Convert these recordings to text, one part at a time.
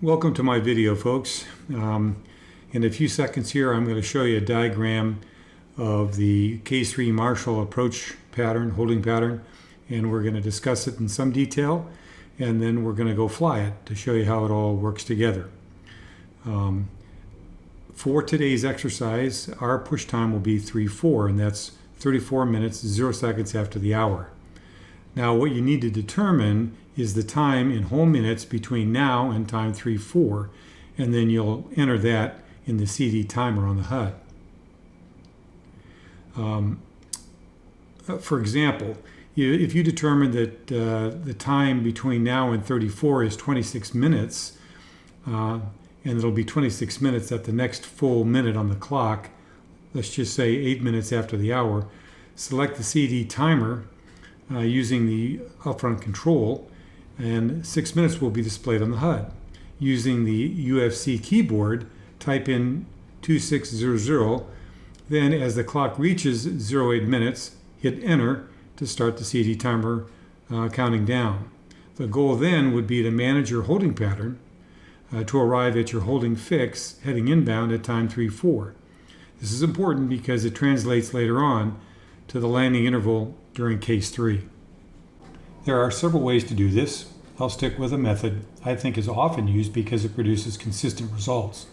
Welcome to my video, folks. In a few seconds here, I'm going to show you a diagram of the Case 3 Marshal approach pattern, holding pattern, and we're going to discuss it in some detail, and then we're going to go fly it to show you how it all works together. For today's exercise, our push time will be 3-4, and that's 34 minutes, 0 seconds after the hour. Now, what you need to determine is the time in whole minutes between now and time 3-4, and then you'll enter that in the CD timer on the HUD. For example, if you determine that the time between now and 34 is 26 minutes, and it'll be 26 minutes at the next full minute on the clock, let's just say 8 minutes after the hour, select the CD timer using the upfront control, and 6 minutes will be displayed on the HUD. Using the UFC keyboard, type in 2600, then as the clock reaches 08 minutes, hit enter to start the CD timer counting down. The goal then would be to manage your holding pattern to arrive at your holding fix heading inbound at time 3-4. This is important because it translates later on to the landing interval during case 3. There are several ways to do this. I'll stick with a method I think is often used because it produces consistent results.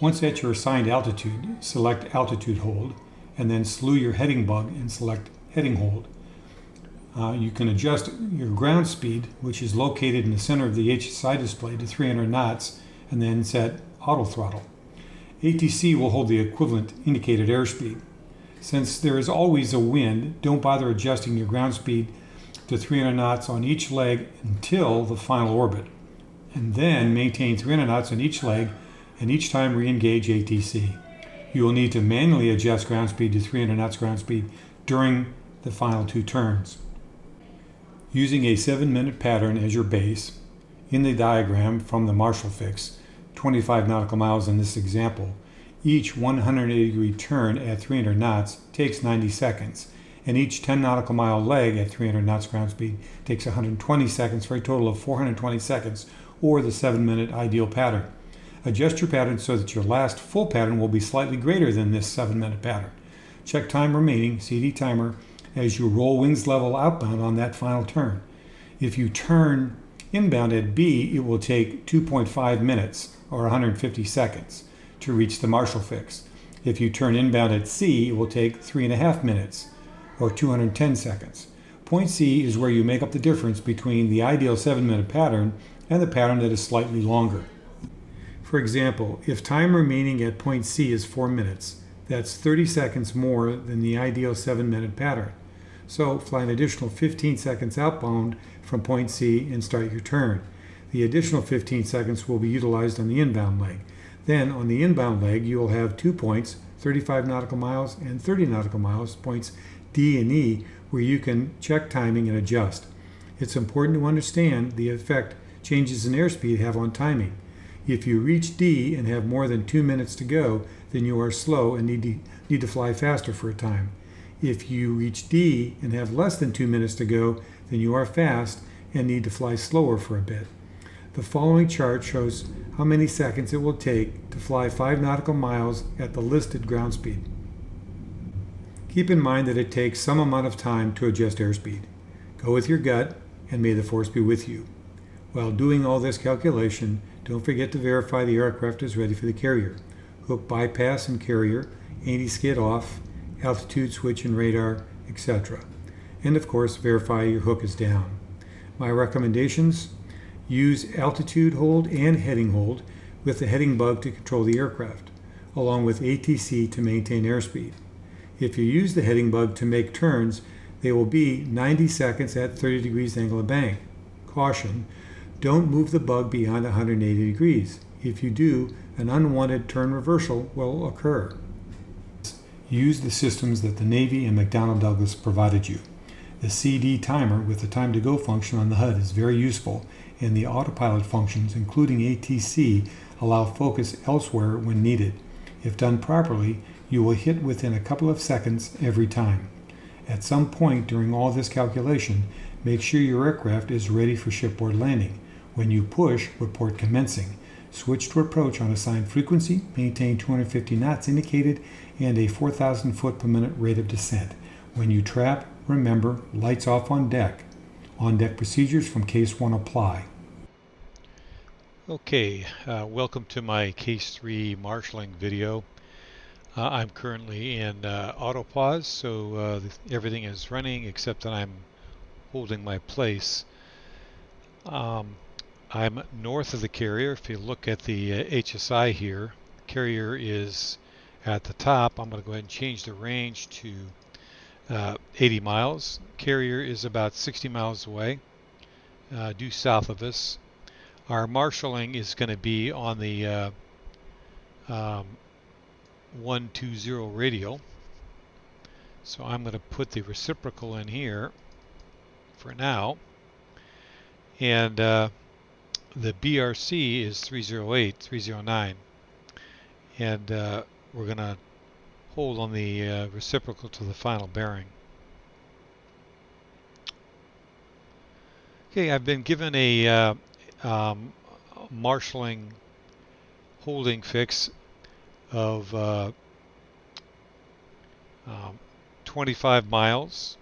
Once at your assigned altitude, select altitude hold, and then slew your heading bug and select heading hold. You can adjust your ground speed, which is located in the center of the HSI display, to 300 knots, and then set auto throttle. ATC will hold the equivalent indicated airspeed. Since there is always a wind, don't bother adjusting your ground speed to 300 knots on each leg until the final orbit, and then maintain 300 knots on each leg and each time re-engage ATC. You will need to manually adjust ground speed to 300 knots ground speed during the final 2 turns. Using a 7-minute pattern as your base, in the diagram from the Marshal fix, 25 nautical miles in this example, each 180-degree turn at 300 knots takes 90 seconds, and each 10 nautical mile leg at 300 knots ground speed takes 120 seconds for a total of 420 seconds, or the 7-minute ideal pattern. Adjust your pattern so that your last full pattern will be slightly greater than this 7-minute pattern. Check time remaining, CD timer, as you roll wings level outbound on that final turn. If you turn inbound at B, it will take 2.5 minutes, or 150 seconds, to reach the Marshal fix. If you turn inbound at C, it will take 3.5 minutes, or 210 seconds. Point C is where you make up the difference between the ideal 7-minute pattern and the pattern that is slightly longer. For example, if time remaining at point C is 4 minutes, that's 30 seconds more than the ideal 7-minute pattern. So fly an additional 15 seconds outbound from point C and start your turn. The additional 15 seconds will be utilized on the inbound leg. Then on the inbound leg, you will have 2 points, 35 nautical miles and 30 nautical miles, points D and E, where you can check timing and adjust. It's important to understand the effect changes in airspeed have on timing. If you reach D and have more than 2 minutes to go, then you are slow and need to fly faster for a time. If you reach D and have less than 2 minutes to go, then you are fast and need to fly slower for a bit. The following chart shows how many seconds it will take to fly 5 nautical miles at the listed ground speed. Keep in mind that it takes some amount of time to adjust airspeed. Go with your gut, and may the force be with you. While doing all this calculation, don't forget to verify the aircraft is ready for the carrier. Hook bypass and carrier, anti-skid off, altitude switch and radar, etc. And of course, verify your hook is down. My recommendations: use altitude hold and heading hold with the heading bug to control the aircraft, along with ATC to maintain airspeed. If you use the heading bug to make turns, they will be 90 seconds at 30 degrees angle of bank. Caution: don't move the bug beyond 180 degrees. If you do, an unwanted turn reversal will occur. Use the systems that the Navy and McDonnell Douglas provided you. The CD timer with the time to go function on the HUD is very useful, and the autopilot functions, including ATC, allow focus elsewhere when needed. If done properly, you will hit within a couple of seconds every time. At some point during all this calculation, make sure your aircraft is ready for shipboard landing. When you push, report commencing. Switch to approach on assigned frequency, maintain 250 knots indicated, and a 4,000 foot per minute rate of descent. When you trap, remember, lights off on deck. On deck procedures from case 1 apply. Okay, welcome to my case 3 marshalling video. I'm currently in autopause, so everything is running except that I'm holding my place. I'm north of the carrier. If you look at the HSI here, the carrier is at the top. I'm going to go ahead and change the range to 80 miles. Carrier is about 60 miles away, due south of us. Our marshalling is going to be on the 120 radial. So I'm going to put the reciprocal in here for now. And the BRC is 308, 309. And we're going to hold on the reciprocal to the final bearing. Okay, I've been given a marshalling holding fix of 25 miles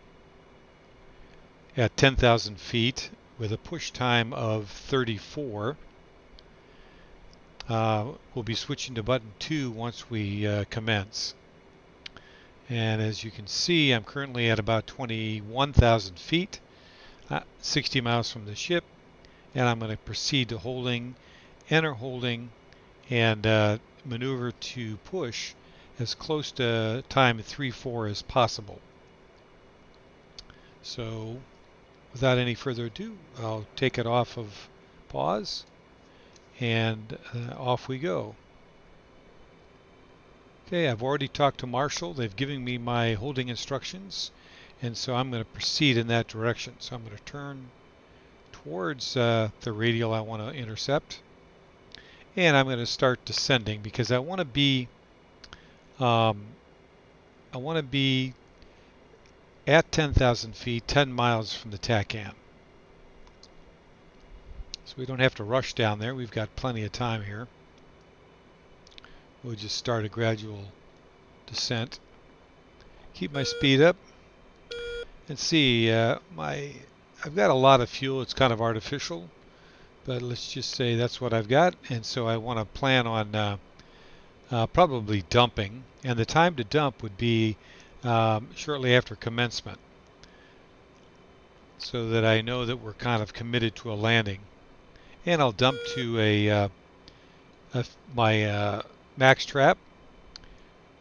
at 10,000 feet with a push time of 34. We'll be switching to button 2 once we commence. And as you can see, I'm currently at about 21,000 feet, 60 miles from the ship, and I'm going to proceed to holding, enter holding, and maneuver to push as close to time 3-4 as possible. So without any further ado, I'll take it off of pause, and off we go. Okay, I've already talked to Marshal. They've given me my holding instructions, and so I'm going to proceed in that direction. So I'm going to turn towards the radial I want to intercept, and I'm going to start descending because I want to be at 10,000 feet, 10 miles from the TACAN. So we don't have to rush down there. We've got plenty of time here. We'll just start a gradual descent. Keep my speed up. And see, I've got a lot of fuel. It's kind of artificial, but let's just say that's what I've got. And so I want to plan on probably dumping. And the time to dump would be shortly after commencement, so that I know that we're kind of committed to a landing. And I'll dump to my max trap,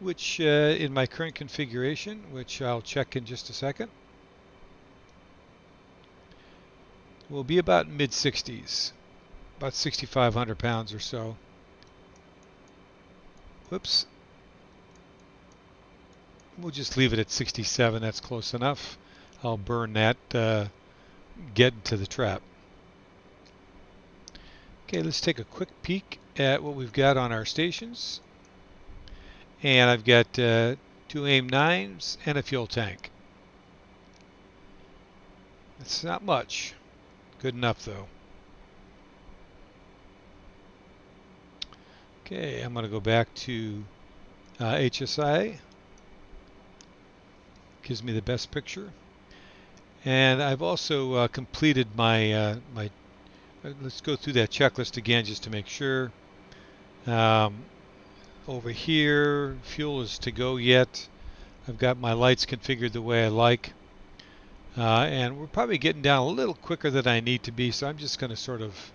which in my current configuration, which I'll check in just a second, will be about mid-60s, about 6,500 pounds or so. Whoops. We'll just leave it at 67. That's close enough. I'll burn that getting to the trap. Okay, let's take a quick peek at what we've got on our stations. And I've got 2 AIM-9s and a fuel tank. It's not much. Good enough, though. Okay, I'm going to go back to HSI. Gives me the best picture. And I've also completed my let's go through that checklist again just to make sure. Over here, fuel is to go yet. I've got my lights configured the way I like. And we're probably getting down a little quicker than I need to be, so I'm just going to sort of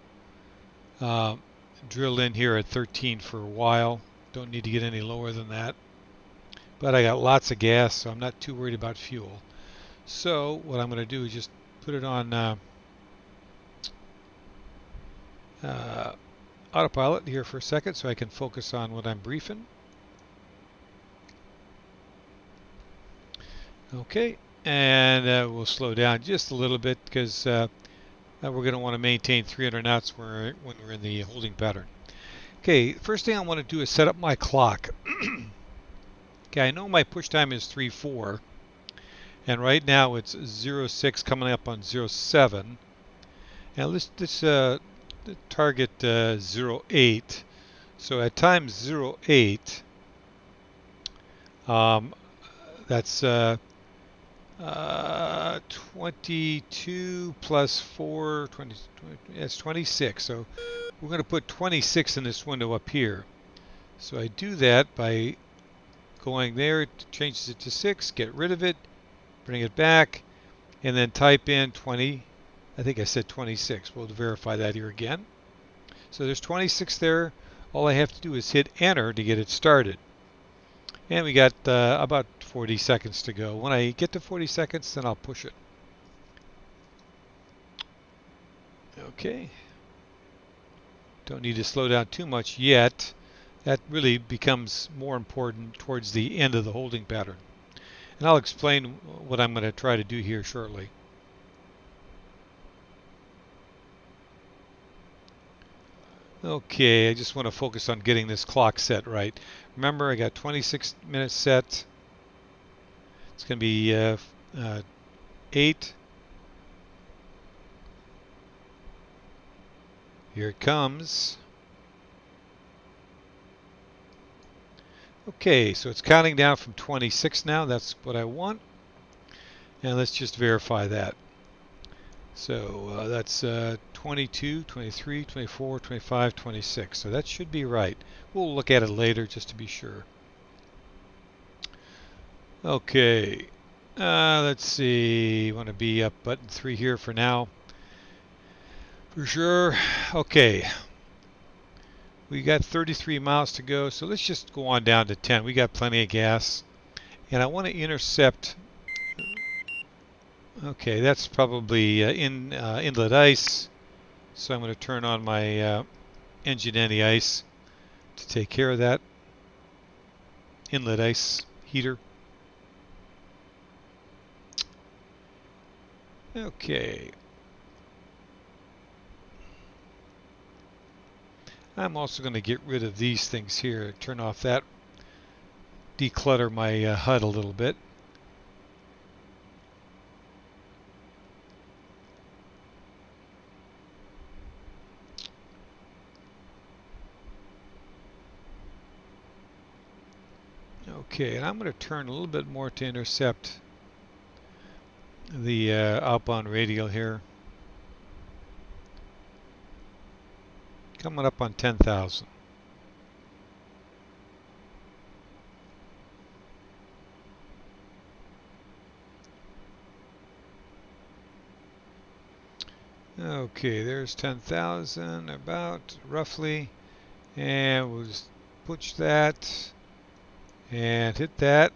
drill in here at 13 for a while. Don't need to get any lower than that. But I got lots of gas, so I'm not too worried about fuel. So what I'm going to do is just put it on autopilot here for a second so I can focus on what I'm briefing. Okay, and we'll slow down just a little bit because we're going to want to maintain 300 knots when we're in the holding pattern. Okay, first thing I want to do is set up my clock. Okay, I know my push time is 3-4, and right now it's 06 coming up on 07. Now let's target 08. So at time 08, that's 22 plus 4, 20, that's 26. So we're going to put 26 in this window up here. So I do that by going there, it changes it to 6, get rid of it, bring it back, and then type in 20. I think I said 26. We'll verify that here again. So there's 26 there. All I have to do is hit enter to get it started. And we got about 40 seconds to go. When I get to 40 seconds, then I'll push it. Okay. Don't need to slow down too much yet. That really becomes more important towards the end of the holding pattern. And I'll explain what I'm going to try to do here shortly. Okay, I just want to focus on getting this clock set right. Remember, I got 26 minutes set. It's going to be 8. Here it comes. Okay, so it's counting down from 26 now. That's what I want. And let's just verify that. So that's 22, 23, 24, 25, 26. So that should be right. We'll look at it later just to be sure. Okay, let's see. Want to be up button 3 here for now. For sure. Okay. We got 33 miles to go, so let's just go on down to 10. We got plenty of gas. And I want to intercept. Okay, that's probably inlet ice. So I'm going to turn on my engine anti-ice to take care of that. Inlet ice heater. Okay. I'm also going to get rid of these things here. Turn off that. Declutter my HUD a little bit. Okay, and I'm going to turn a little bit more to intercept the outbound radial here. Coming up on 10,000. Okay, there's 10,000 about roughly, and we'll just push that and hit that.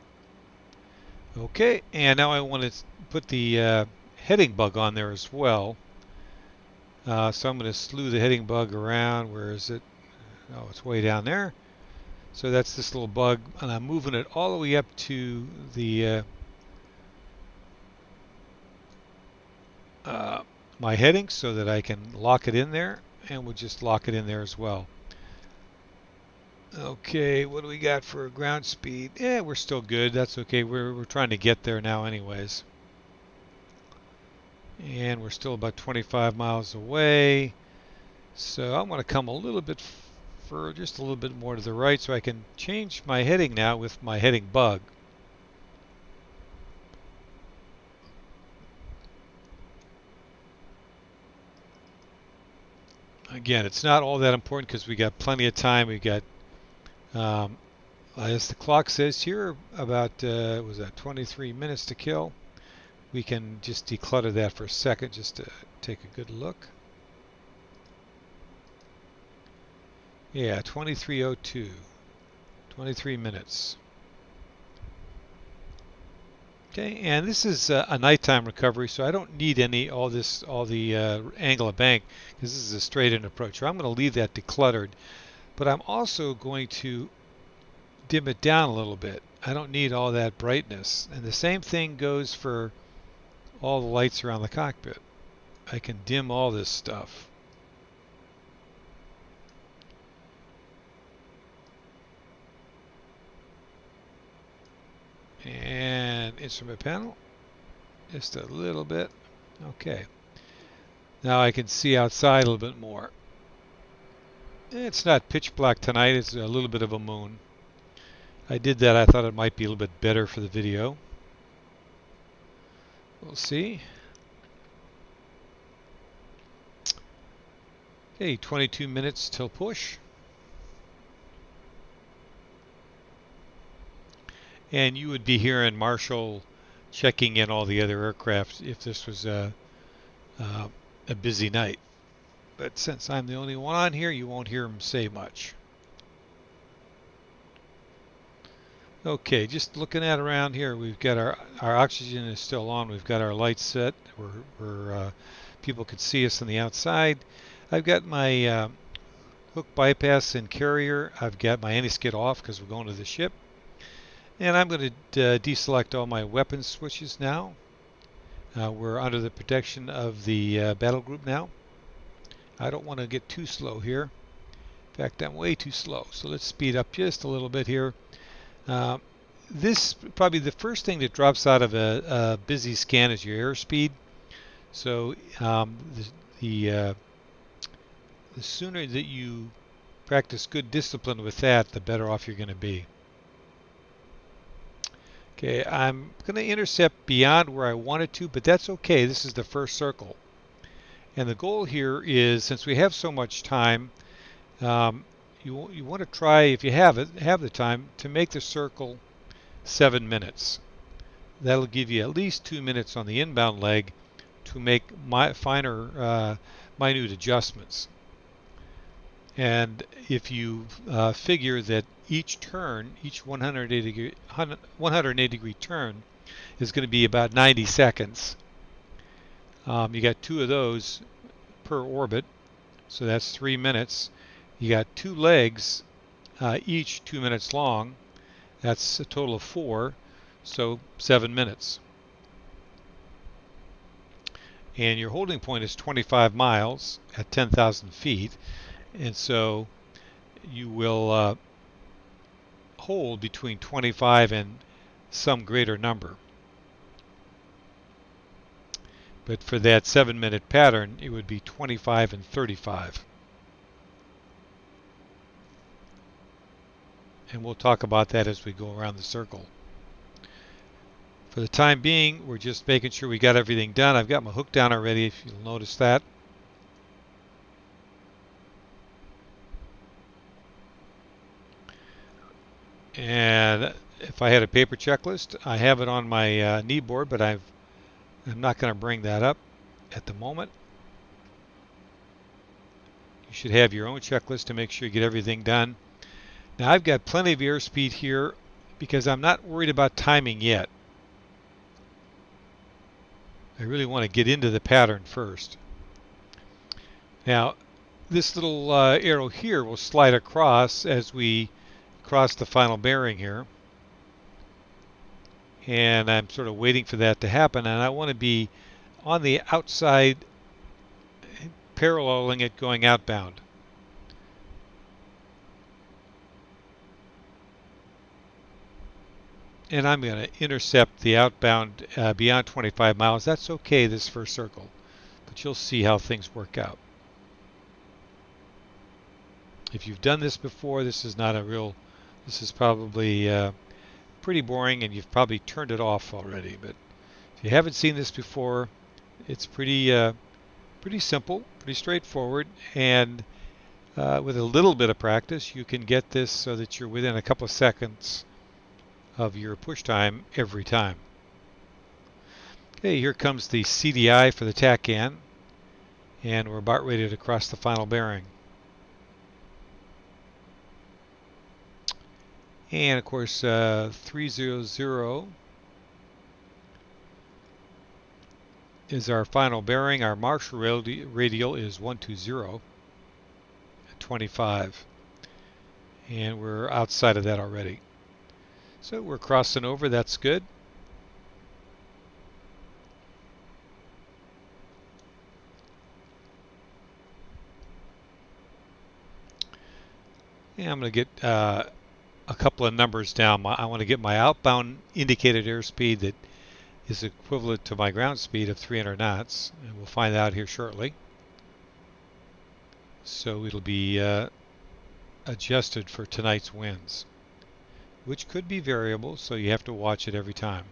Okay, and now I want to put the heading bug on there as well. So I'm going to slew the heading bug around. Where is it? Oh, it's way down there. So that's this little bug, and I'm moving it all the way up to the my heading so that I can lock it in there, and we'll just lock it in there as well. Okay, what do we got for ground speed? Yeah, we're still good. That's okay. We're trying to get there now anyways. And we're still about 25 miles away. So I'm going to come a little bit just a little bit more to the right so I can change my heading now with my heading bug. Again, it's not all that important because we got plenty of time. We got, as the clock says here, about was that 23 minutes to kill. We can just declutter that for a second just to take a good look. Yeah, 23:02, 23 minutes. Okay, and this is a nighttime recovery, so I don't need all the angle of bank, because this is a straight-in approach. So I'm going to leave that decluttered, but I'm also going to dim it down a little bit. I don't need all that brightness, and the same thing goes for all the lights around the cockpit. I can dim all this stuff. And instrument panel, just a little bit. Okay. Now I can see outside a little bit more. It's not pitch black tonight, it's a little bit of a moon. I did that, I thought it might be a little bit better for the video. We'll see. Okay, 22 minutes till push. And you would be hearing Marshal checking in all the other aircraft if this was a busy night. But since I'm the only one on here, you won't hear him say much. Okay, just looking at around here, we've got our oxygen is still on. We've got our lights set where people could see us on the outside. I've got my hook bypass and carrier. I've got my anti-skid off because we're going to the ship. And I'm going to deselect all my weapons switches now. We're under the protection of the battle group now. I don't want to get too slow here. In fact, I'm way too slow. So let's speed up just a little bit here. This probably the first thing that drops out of a busy scan is your airspeed. So the sooner that you practice good discipline with that, the better off you're going to be. Okay, I'm going to intercept beyond where I wanted to, but that's okay. This is the first circle. And the goal here is, since we have so much time, you want to try, if you have the time, to make the circle 7 minutes. That'll give you at least 2 minutes on the inbound leg to make minute adjustments. And if you figure that each turn, each 180 degree turn is going to be about 90 seconds. You got 2 of those per orbit, so that's 3 minutes. You got 2 legs, each 2 minutes long. That's a total of 4, so 7 minutes. And your holding point is 25 miles at 10,000 feet. And so you will hold between 25 and some greater number. But for that 7-minute pattern, it would be 25 and 35. And we'll talk about that as we go around the circle. For the time being, we're just making sure we got everything done. I've got my hook down already, if you'll notice that. And if I had a paper checklist, I have it on my knee board, but I'm not going to bring that up at the moment. You should have your own checklist to make sure you get everything done. Now I've got plenty of airspeed here because I'm not worried about timing yet. I really want to get into the pattern first. Now this little arrow here will slide across as we cross the final bearing here. And I'm sort of waiting for that to happen, and I want to be on the outside paralleling it going outbound. And I'm going to intercept the outbound beyond 25 miles. That's okay this first circle, but you'll see how things work out. If you've done this before, this is probably pretty boring and you've probably turned it off already. But if you haven't seen this before, it's pretty simple, pretty straightforward, and with a little bit of practice you can get this so that you're within a couple of seconds of your push time every time. Okay, here comes the CDI for the TACAN, and we're about ready to cross the final bearing. And of course 300 is our final bearing. Our Marshal radial is 120 at 25, and we're outside of that already. So we're crossing over, that's good. And I'm going to get a couple of numbers down. I want to get my outbound indicated airspeed that is equivalent to my ground speed of 300 knots, and we'll find out here shortly. So it'll be adjusted for tonight's winds, which could be variable, so you have to watch it every time.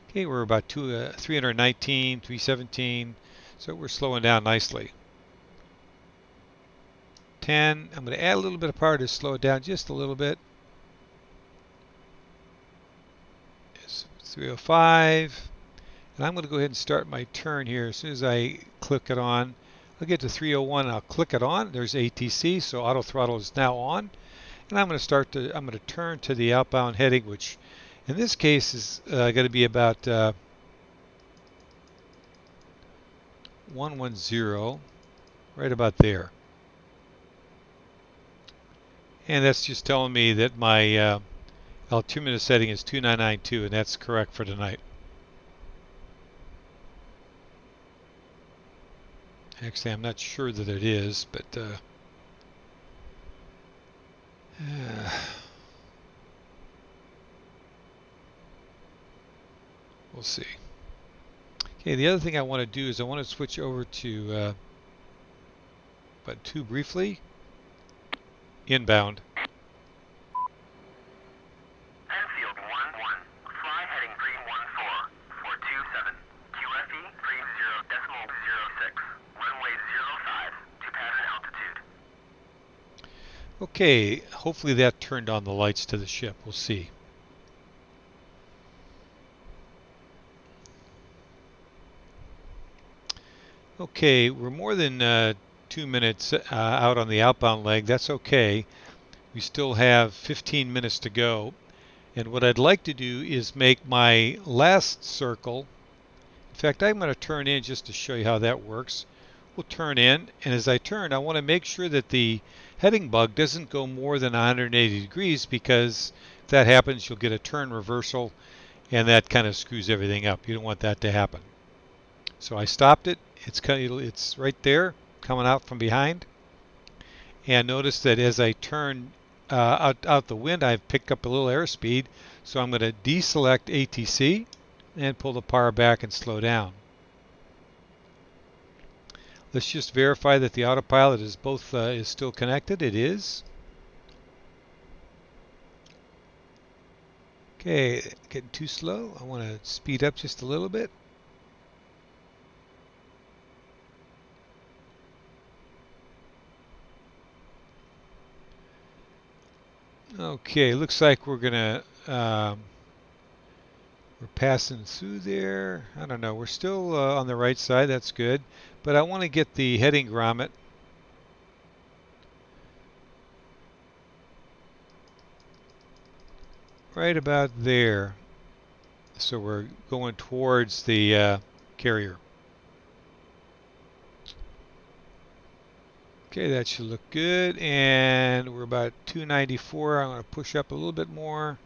Okay, we're about 319, 317, so we're slowing down nicely. 10, I'm going to add a little bit of power to slow it down just a little bit. It's 305, and I'm going to go ahead and start my turn here. As soon as I click it on, I'll get to 301 and I'll click it on. There's ATC, so auto throttle is now on. And I'm going to turn to the outbound heading, which in this case is going to be about 110, right about there. And that's just telling me that my altimeter setting is 2992, and that's correct for tonight. Actually, I'm not sure that it is, but we'll see. Okay, the other thing I want to do is I want to switch over to but 2 briefly. Inbound. Enfield 11, fly heading 314, 427, QFE 30.06, runway 05 to pattern altitude. Okay, hopefully that turned on the lights to the ship. We'll see. Okay, we're more than 2 minutes out on the outbound leg. That's okay. We still have 15 minutes to go. And what I'd like to do is make my last circle. In fact, I'm going to turn in just to show you how that works. We'll turn in, and as I turn, I want to make sure that the heading bug doesn't go more than 180 degrees, because if that happens, you'll get a turn reversal, and that kind of screws everything up. You don't want that to happen. So I stopped it. It's right there, coming out from behind. And notice that as I turn out the wind, I've picked up a little airspeed. So I'm going to deselect ATC and pull the power back and slow down. Let's just verify that the autopilot is is still connected. It is. Okay, getting too slow. I want to speed up just a little bit. Okay, looks like we're gonna we're passing through there. I don't know. We're still on the right side. That's good. But I want to get the heading grommet. Right about there. So we're going towards the carrier. Okay, that should look good. And we're about 294. I'm going to push up a little bit more.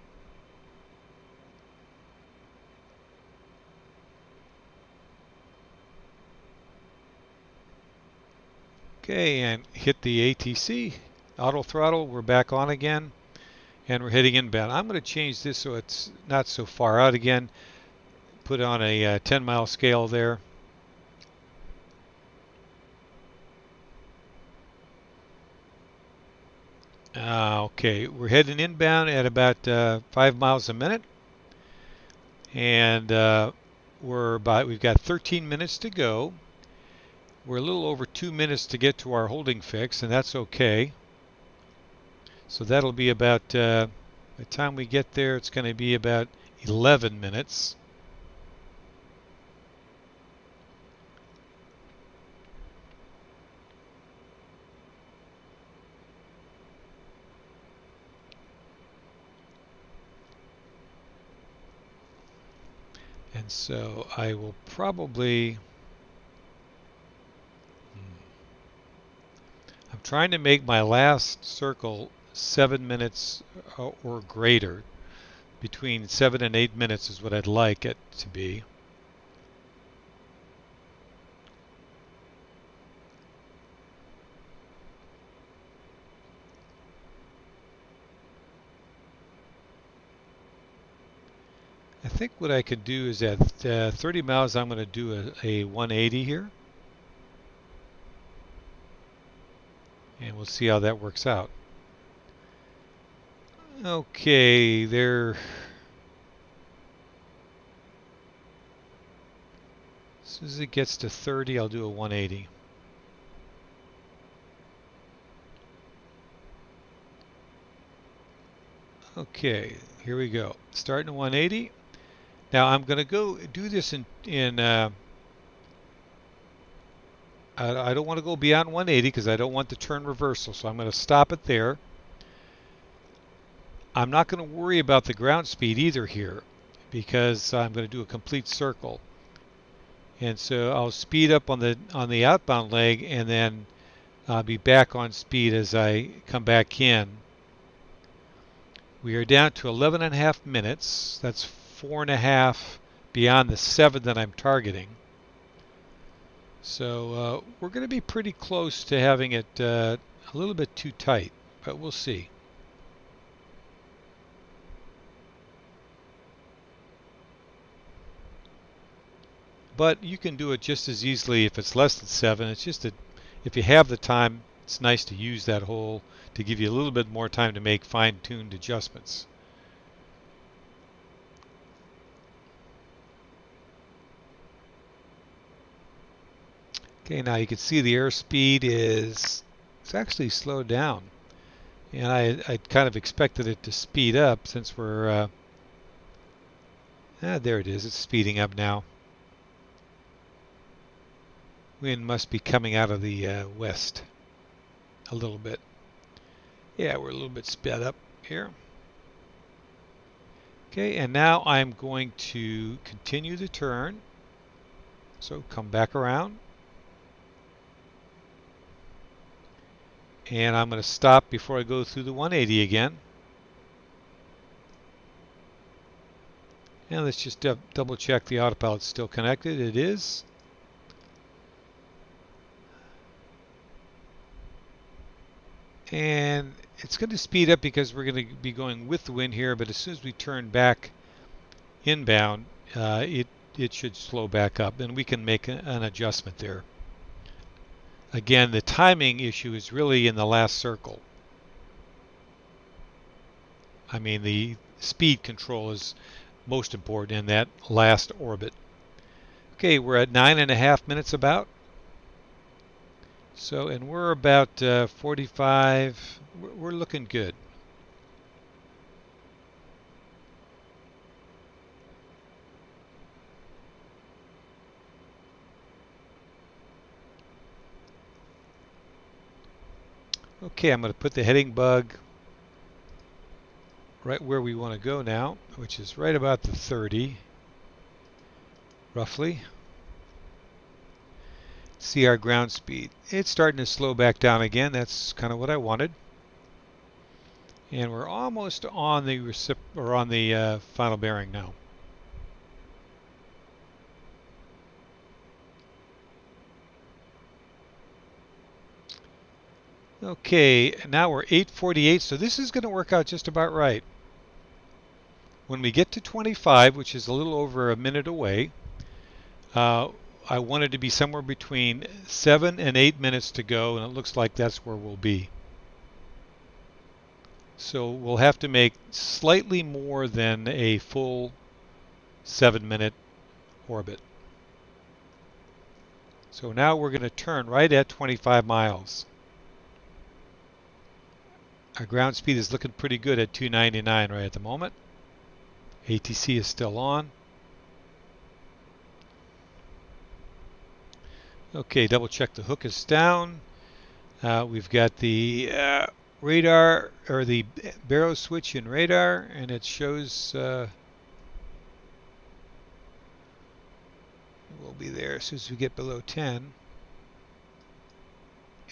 Okay, and hit the ATC. Auto throttle. We're back on again. And we're heading inbound. I'm going to change this so it's not so far out again. Put on a 10-mile scale there. Okay, we're heading inbound at about 5 miles a minute, and we've got 13 minutes to go. We're a little over 2 minutes to get to our holding fix, and that's okay. So that'll be about by the time we get there, it's going to be about 11 minutes. And so I will probably, I'm trying to make my last circle 7 minutes or greater. Between 7 and 8 minutes is what I'd like it to be. I think what I could do is at 30 miles, I'm going to do a 180 here. and we'll see how that works out. Okay, there. As soon as it gets to 30, I'll do a 180. Okay, here we go. Starting at 180. Now I'm going to go do this I don't want to go beyond 180 because I don't want the turn reversal, so I'm going to stop it there. I'm not going to worry about the ground speed either here because I'm going to do a complete circle. And so I'll speed up on the outbound leg and then I'll be back on speed as I come back in. We are down to 11.5 minutes. That's 4.5 beyond the 7 that I'm targeting. So we're going to be pretty close to having it a little bit too tight, but we'll see. But you can do it just as easily if it's less than 7. It's just that if you have the time, it's nice to use that hole to give you a little bit more time to make fine-tuned adjustments. Okay, now you can see the airspeed it's actually slowed down. And I kind of expected it to speed up since we're, there it is, it's speeding up now. Wind must be coming out of the west a little bit. Yeah, we're a little bit sped up here. Okay, and now I'm going to continue the turn. So come back around. And I'm going to stop before I go through the 180 again. And let's just double check the autopilot's still connected. It is. And it's going to speed up because we're going to be going with the wind here, but as soon as we turn back inbound, it should slow back up, and we can make an adjustment there. Again, the timing issue is really in the last circle. I mean, the speed control is most important in that last orbit. Okay, we're at 9.5 minutes about. So, and we're about 45, we're looking good. Okay, I'm going to put the heading bug right where we want to go now, which is right about the 30, roughly. See our ground speed. It's starting to slow back down again. That's kind of what I wanted. And we're almost on the final bearing now. Okay, now we're 8:48, so this is going to work out just about right. When we get to 25, which is a little over a minute away, I want it to be somewhere between 7 and 8 minutes to go, and it looks like that's where we'll be. So we'll have to make slightly more than a full 7-minute orbit. So now we're going to turn right at 25 miles. Our ground speed is looking pretty good at 299 right at the moment. ATC is still on. Okay, double check the hook is down. We've got the radar, or the baro switch in radar, and it shows we'll be there as soon as we get below 10.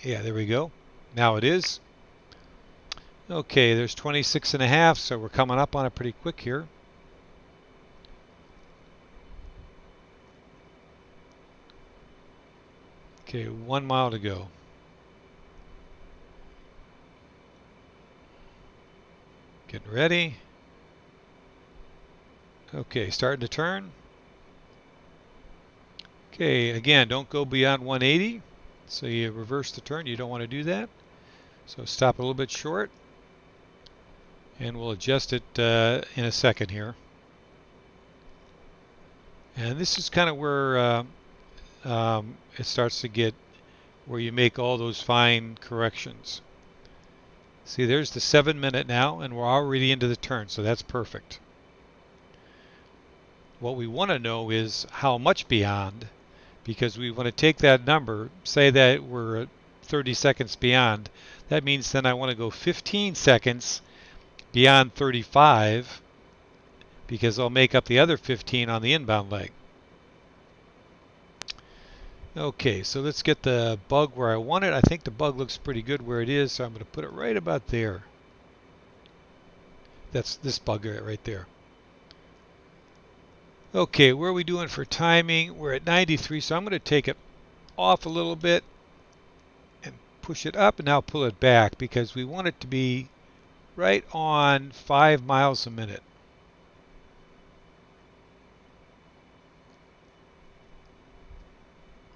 Yeah, there we go. Now it is. Okay, there's 26.5, so we're coming up on it pretty quick here. Okay, 1 mile to go. Getting ready. Okay, starting to turn. Okay, again, don't go beyond 180. So you reverse the turn. You don't want to do that. So stop a little bit short, and we'll adjust it in a second here. And this is kind of where it starts to get where you make all those fine corrections. See, there's the 7 minute now, and we're already into the turn, so that's perfect. What we want to know is how much beyond, because we want to take that number, say that we're 30 seconds beyond. That means then I want to go 15 seconds beyond 35, because I'll make up the other 15 on the inbound leg. Okay, so let's get the bug where I want it. I think the bug looks pretty good where it is, so I'm going to put it right about there. That's this bug right there. Okay, where are we doing for timing? We're at 93, so I'm going to take it off a little bit and push it up, and now pull it back because we want it to be right on 5 miles a minute.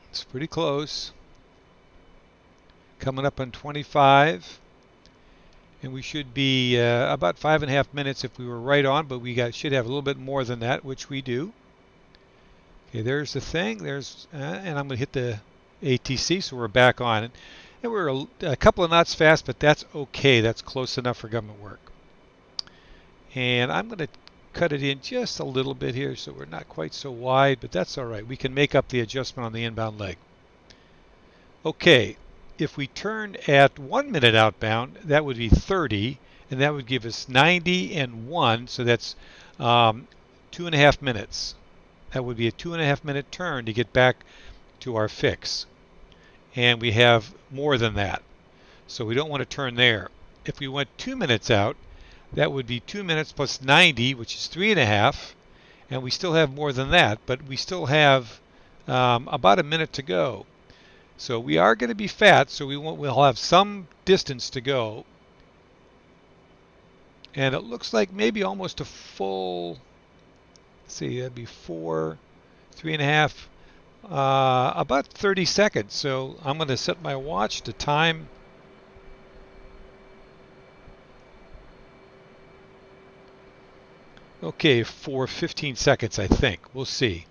It's pretty close. Coming up on 25. And we should be about 5.5 minutes if we were right on, but we should have a little bit more than that, which we do. Okay, there's the thing. And I'm going to hit the ATC, so we're back on. And we're a couple of knots fast, but that's okay. That's close enough for government work. And I'm going to cut it in just a little bit here, so we're not quite so wide, but that's all right. We can make up the adjustment on the inbound leg. Okay. If we turn at 1 minute outbound, that would be 30, and that would give us 90 and 1, so that's 2.5 minutes. That would be a 2.5 minute turn to get back to our fix. And we have more than that, so we don't want to turn there. If we went 2 minutes out, that would be 2 minutes plus 90, which is 3.5, and we still have more than that, but we still have about a minute to go. So we are going to be fat, so we'll have some distance to go. And it looks like maybe almost a full, let's see, that'd be 4, 3.5, about 30 seconds. So I'm going to set my watch to time. Okay, for 15 seconds, I think. We'll see.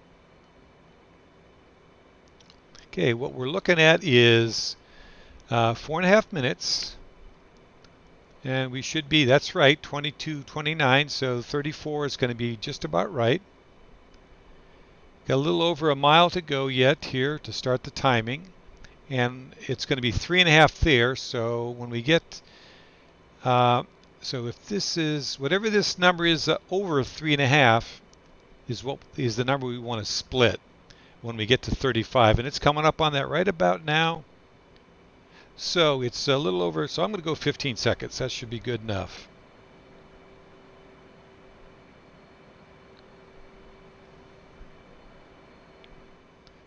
Okay, what we're looking at is 4.5 minutes. And we should be, that's right, 22:29, so 34 is going to be just about right. Got a little over a mile to go yet here to start the timing. And it's going to be 3.5 there, so when we get, so if this is, whatever this number is over 3.5 is the number we want to split when we get to 35, and it's coming up on that right about now. So it's a little over, so I'm going to go 15 seconds. That should be good enough.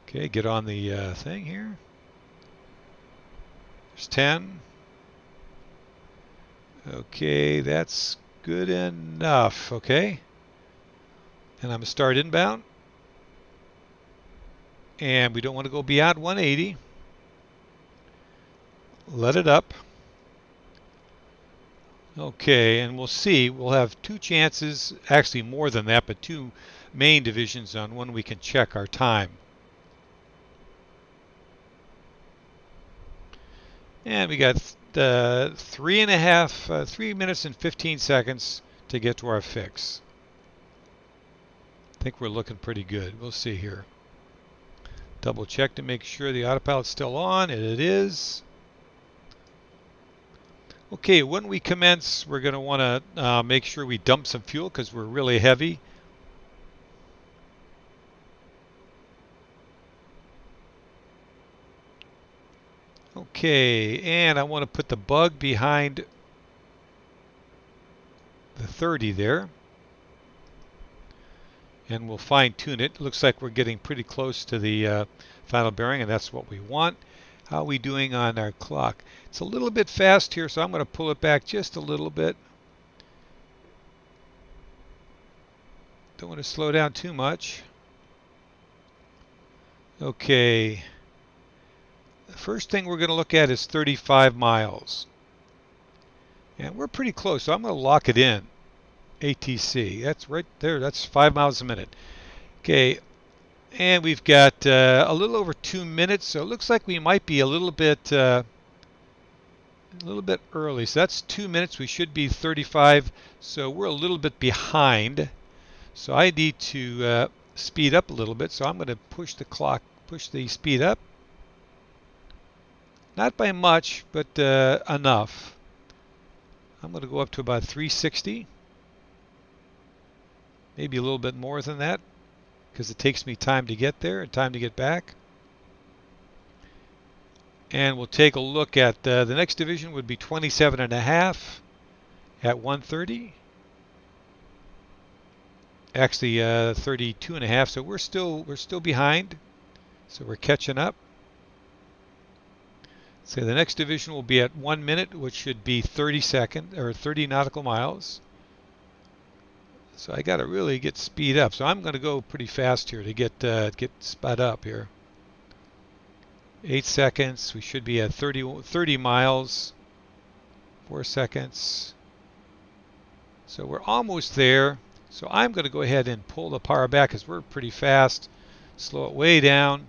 Okay, get on the thing here. There's 10. Okay, that's good enough. Okay. And I'm going to start inbound. And we don't want to go beyond 180. Let it up. Okay, and we'll see. We'll have 2 chances, actually more than that, but 2 main divisions on when we can check our time. And we got 3 minutes and 15 seconds to get to our fix. I think we're looking pretty good. We'll see here. Double check to make sure the autopilot's still on, and it is. Okay, when we commence, we're going to want to make sure we dump some fuel because we're really heavy. Okay, and I want to put the bug behind the 30 there. And we'll fine tune it. Looks like we're getting pretty close to the final bearing, and that's what we want. How are we doing on our clock? It's a little bit fast here, so I'm going to pull it back just a little bit. Don't want to slow down too much. Okay. The first thing we're going to look at is 35 miles. And we're pretty close, so I'm going to lock it in. ATC. That's right there. That's 5 miles a minute. Okay. And we've got a little over 2 minutes, so it looks like we might be a little bit early. So that's 2 minutes. We should be 35. So we're a little bit behind. So I need to speed up a little bit. So I'm going to push the clock, push the speed up. Not by much, but enough. I'm going to go up to about 360. Maybe a little bit more than that, because it takes me time to get there and time to get back. And we'll take a look at the next division would be 27.5 at 130. Actually 32.5, so we're still behind. So we're catching up. So the next division will be at 1 minute, which should be 30 nautical miles. So I got to really get speed up. So I'm going to go pretty fast here to get sped up here. 8 seconds. We should be at 30 miles. 4 seconds. So we're almost there. So I'm going to go ahead and pull the power back because we're pretty fast. Slow it way down.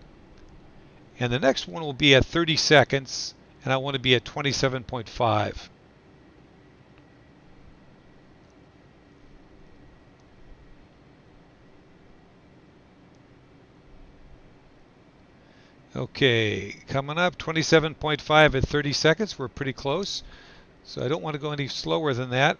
And the next one will be at 30 seconds. And I want to be at 27.5. Okay, coming up, 27.5 at 30 seconds. We're pretty close. So I don't want to go any slower than that.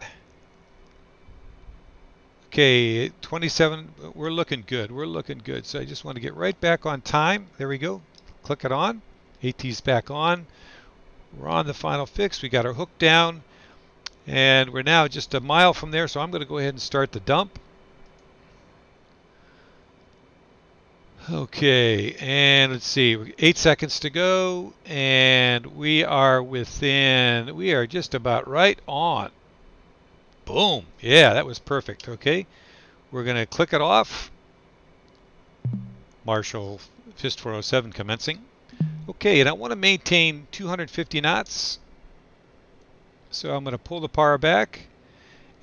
Okay, 27, we're looking good. We're looking good. So I just want to get right back on time. There we go. Click it on. AT's back on. We're on the final fix. We got our hook down. And we're now just a mile from there. So I'm going to go ahead and start the dump. Okay, and let's see, 8 seconds to go, and we are just about right on. Boom. Yeah, that was perfect. Okay, we're going to click it off. Marshal Fist 407 commencing. Okay, and I want to maintain 250 knots. So I'm going to pull the power back,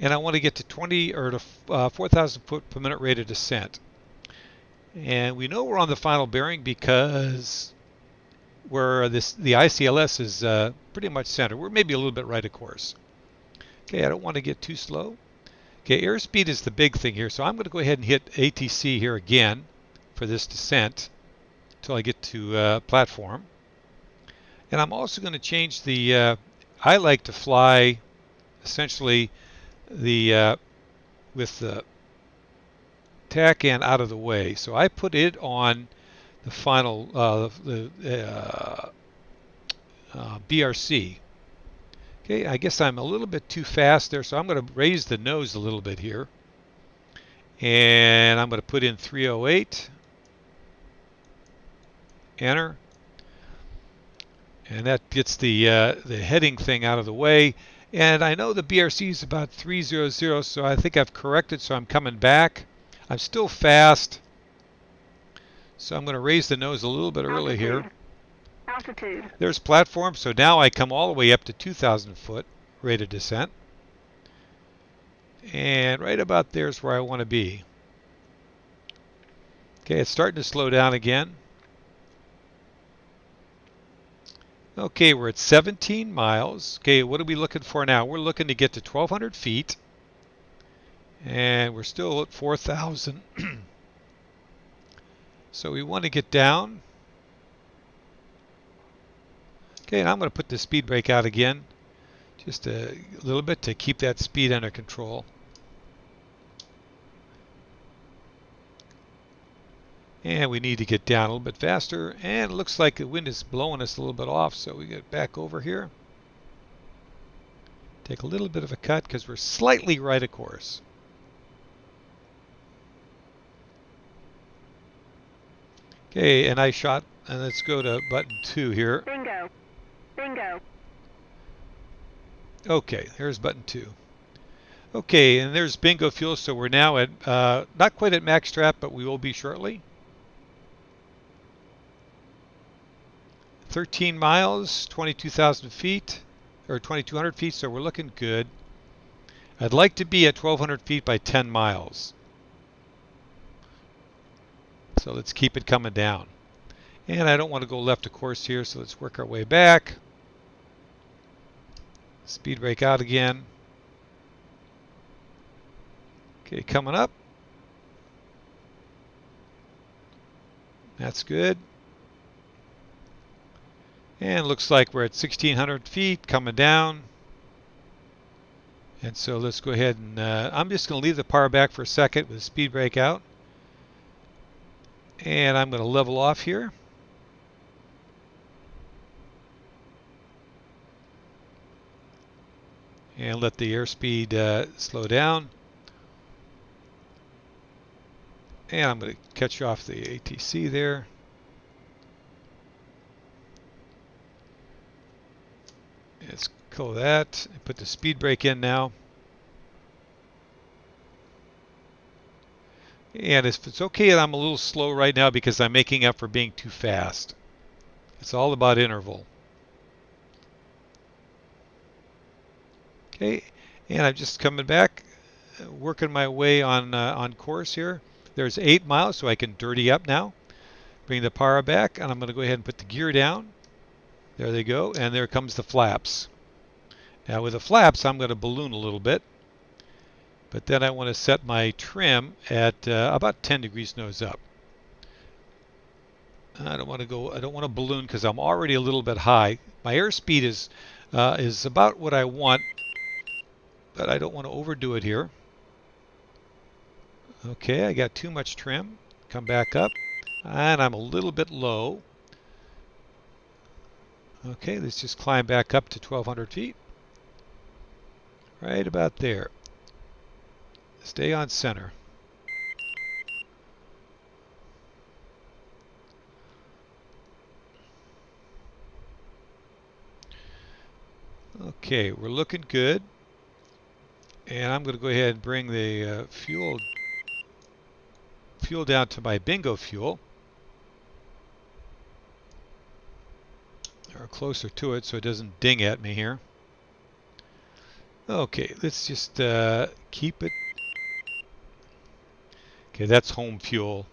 and I want to get to 4,000 foot per minute rate of descent. And we know we're on the final bearing because the ICLS is pretty much center. We're maybe a little bit right of course. Okay, I don't want to get too slow. Okay, airspeed is the big thing here, so I'm going to go ahead and hit ATC here again for this descent until I get to platform. And I'm also going to change the. I like to fly essentially with the tack end out of the way. So I put it on the final BRC. Okay, I guess I'm a little bit too fast there, so I'm going to raise the nose a little bit here. And I'm going to put in 308. Enter. And that gets the heading thing out of the way. And I know the BRC is about 300, so I think I've corrected, so I'm coming back. I'm still fast, so I'm going to raise the nose a little bit early here. Altitude. There's platform, so now I come all the way up to 2,000 foot rate of descent. And right about there's where I want to be. Okay, it's starting to slow down again. Okay, we're at 17 miles. Okay, what are we looking for now? We're looking to get to 1,200 feet. And we're still at 4,000. So we want to get down. Okay, and I'm going to put the speed brake out again. Just a little bit to keep that speed under control. And we need to get down a little bit faster. And it looks like the wind is blowing us a little bit off, so we get back over here. Take a little bit of a cut because we're slightly right of course. Okay, and I shot, and let's go to button 2 here. Bingo. Bingo. Okay, there's button 2. Okay, and there's bingo fuel, so we're now at, not quite at max trap, but we will be shortly. 13 miles, 22,000 feet. or 2,200 feet, so we're looking good. I'd like to be at 1,200 feet by 10 miles. So let's keep it coming down. And I don't want to go left of course here, so let's work our way back. Speed brake out again. Okay, coming up. That's good. And looks like we're at 1,600 feet coming down. And so let's go ahead and I'm just going to leave the power back for a second with the speed brake out. And I'm going to level off here. And let the airspeed slow down. And I'm going to catch off the ATC there. Let's go that and put the speed brake in now. And if it's okay that I'm a little slow right now because I'm making up for being too fast. It's all about interval. Okay, and I'm just coming back, working my way on course here. There's 8 miles, so I can dirty up now. Bring the power back, and I'm going to go ahead and put the gear down. There they go, and there comes the flaps. Now with the flaps, I'm going to balloon a little bit. But then I want to set my trim at about 10 degrees nose up. I don't want to balloon because I'm already a little bit high. My airspeed is about what I want, but I don't want to overdo it here. Okay, I got too much trim. Come back up, and I'm a little bit low. Okay, let's just climb back up to 1,200 feet. Right about there. Stay on center. Okay, we're looking good. And I'm going to go ahead and bring the fuel down to my bingo fuel. Or closer to it so it doesn't ding at me here. Okay, let's just keep it. Okay, that's home fuel.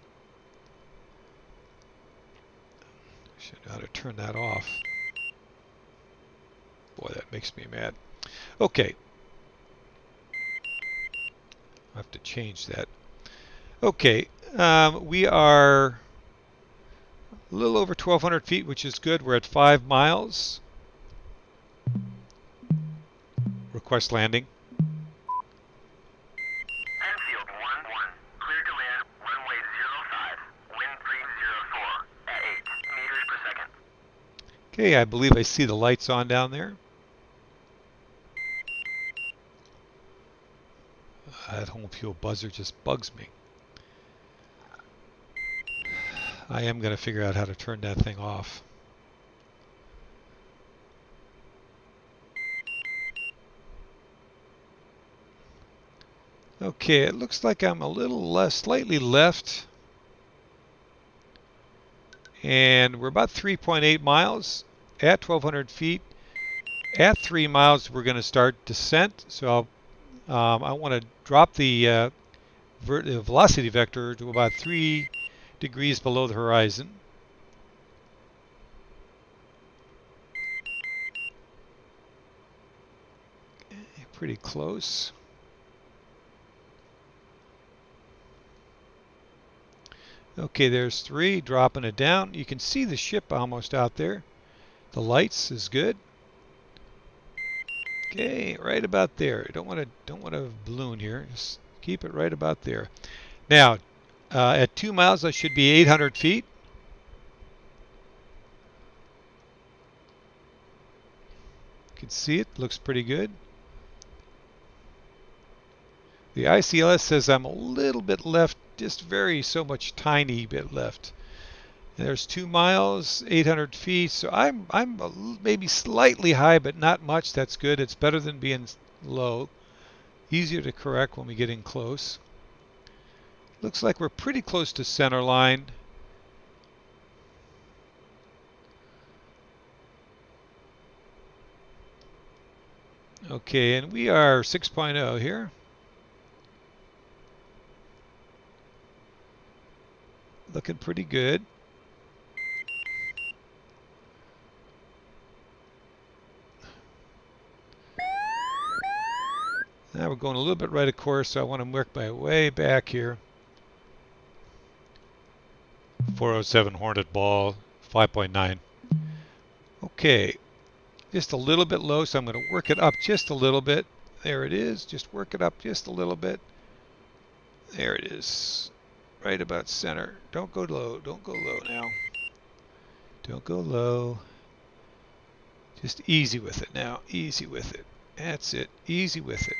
Should know how to turn that off. Boy, that makes me mad. Okay. I have to change that. Okay, we are a little over 1,200 feet, which is good. We're at 5 miles. Request landing. Enfield 1-1. Clear to land, runway 05. Wind 304 at 8 meters per second. Okay, I believe I see the lights on down there. That home fuel buzzer just bugs me. I am going to figure out how to turn that thing off. Okay, it looks like I'm a little slightly left. And we're about 3.8 miles at 1,200 feet. At 3 miles, we're going to start descent. So I want to drop the velocity vector to about 3 degrees below the horizon. Okay, pretty close. Okay, there's 3, dropping it down. You can see the ship almost out there. The lights is good. Okay, right about there. Don't want to balloon here. Just keep it right about there. Now, at 2 miles, I should be 800 feet. You can see it. Looks pretty good. The ICLS says I'm a little bit left, just so much tiny bit left. And there's 2 miles, 800 feet. So I'm maybe slightly high, but not much. That's good. It's better than being low. Easier to correct when we get in close. Looks like we're pretty close to center line. Okay, and we are 6.0 here. Looking pretty good. Now we're going a little bit right of course, so I want to work my way back here. 407 Hornet ball, 5.9. Okay, just a little bit low, so I'm going to work it up just a little bit. There it is. Just work it up just a little bit. There it is. Right about center. Don't go low. Don't go low now. Don't go low. Just easy with it now. Easy with it. That's it. Easy with it.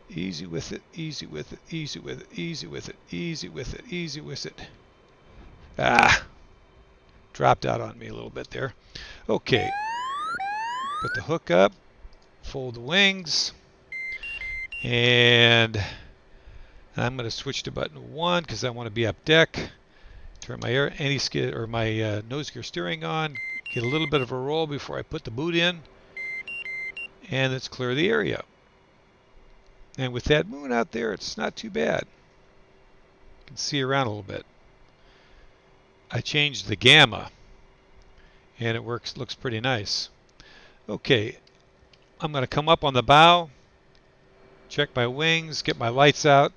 Easy with it. Easy with it. Easy with it. Easy with it. Easy with it. Easy with it. Ah! Dropped out on me a little bit there. Okay. Put the hook up. Fold the wings. And I'm going to switch to button 1 because I want to be up deck. Turn my anti-skid or my nose gear steering on. Get a little bit of a roll before I put the boot in. And let's clear the area. And with that moon out there, it's not too bad. You can see around a little bit. I changed the gamma, and it looks pretty nice. Okay, I'm going to come up on the bow, check my wings, get my lights out.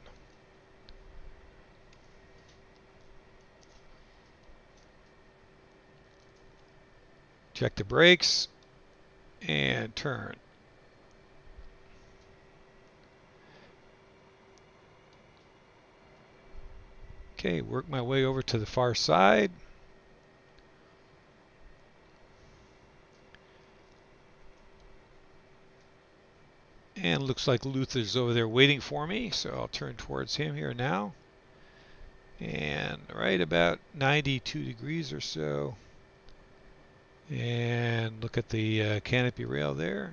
Check the brakes, and turn. Okay, work my way over to the far side. And looks like Luther's over there waiting for me, so I'll turn towards him here now. And right about 92 degrees or so. And look at the canopy rail there,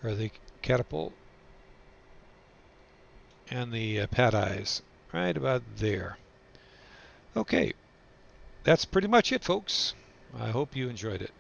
or the catapult, and the pad eyes, right about there. Okay, that's pretty much it, folks. I hope you enjoyed it.